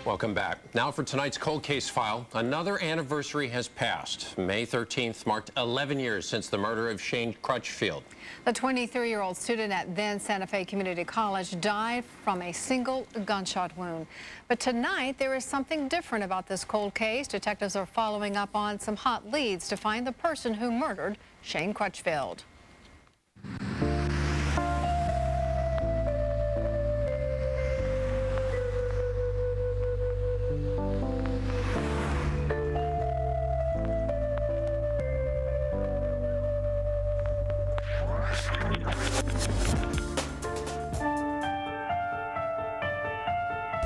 Welcome back. Now for tonight's cold case file. Another anniversary has passed. May 13th marked 11 years since the murder of Shane Crutchfield. The 23-year-old student at then Santa Fe Community College died from a single gunshot wound. But tonight there is something different about this cold case. Detectives are following up on some hot leads to find the person who murdered Shane Crutchfield.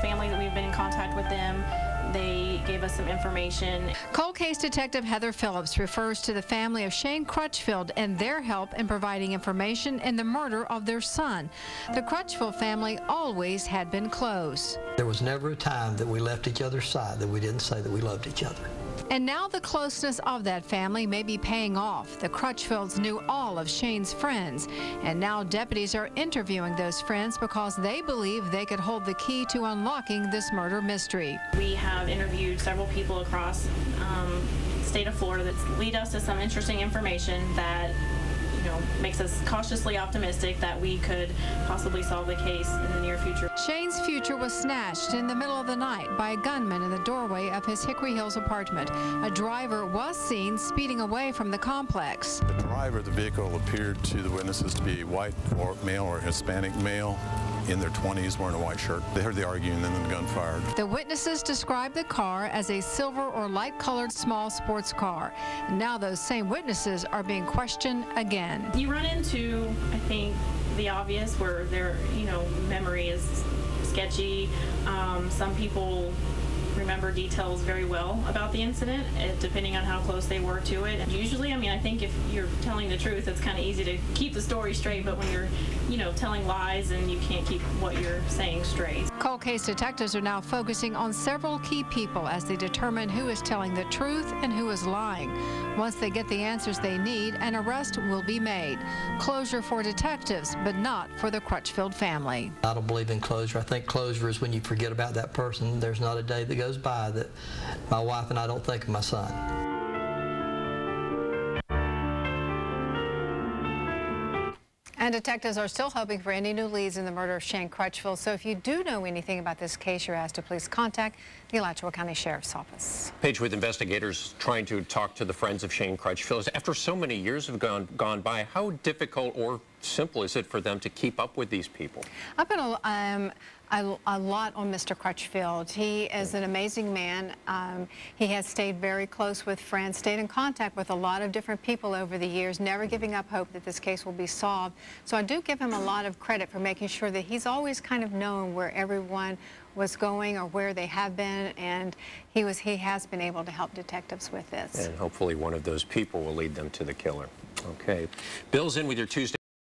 Family that we've been in contact with them, they gave us some information. Cold case detective Heather Phillips refers to the family of Shane Crutchfield and their help in providing information in the murder of their son. The Crutchfield family always had been close. There was never a time that we left each other's side that we didn't say that we loved each other. And now the closeness of that family may be paying off. The Crutchfields knew all of Shane's friends, and now deputies are interviewing those friends because they believe they could hold the key to unlocking this murder mystery. We have interviewed several people across the state of Florida that lead us to some interesting information that makes us cautiously optimistic that we could possibly solve the case in the near future. Shane's future was snatched in the middle of the night by a gunman in the doorway of his Hickory Hills apartment. A driver was seen speeding away from the complex. The driver of the vehicle appeared to the witnesses to be a white male or Hispanic male in their 20s wearing a white shirt. They heard the arguing and then the gun fired. The witnesses described the car as a silver or light-colored small sports car. Now those same witnesses are being questioned again. You run into, I think, the obvious where their, memory is sketchy. Some people remember details very well about the incident, depending on how close they were to it. And usually, I think if you're telling the truth, it's kind of easy to keep the story straight, but when you're, telling lies and you can't keep what you're saying straight. Cold case detectives are now focusing on several key people as they determine who is telling the truth and who is lying. Once they get the answers they need, an arrest will be made. Closure for detectives, but not for the Crutchfield family. I don't believe in closure. I think closure is when you forget about that person. There's not a day that goes by that my wife and I don't think of my son. And detectives are still hoping for any new leads in the murder of Shane Crutchfield. So if you do know anything about this case, you're asked to please contact the Alachua County Sheriff's Office. Page with investigators trying to talk to the friends of Shane Crutchfield. After so many years have gone by, how difficult or simple is it for them to keep up with these people? I've been a lot on Mr. Crutchfield. He is an amazing man. He has stayed very close with friends, stayed in contact with a lot of different people over the years, never giving up hope that this case will be solved. So I do give him a lot of credit for making sure that he's always kind of known where everyone was going or where they have been, and he has been able to help detectives with this. And hopefully one of those people will lead them to the killer. Okay. Bill's in with your Tuesday.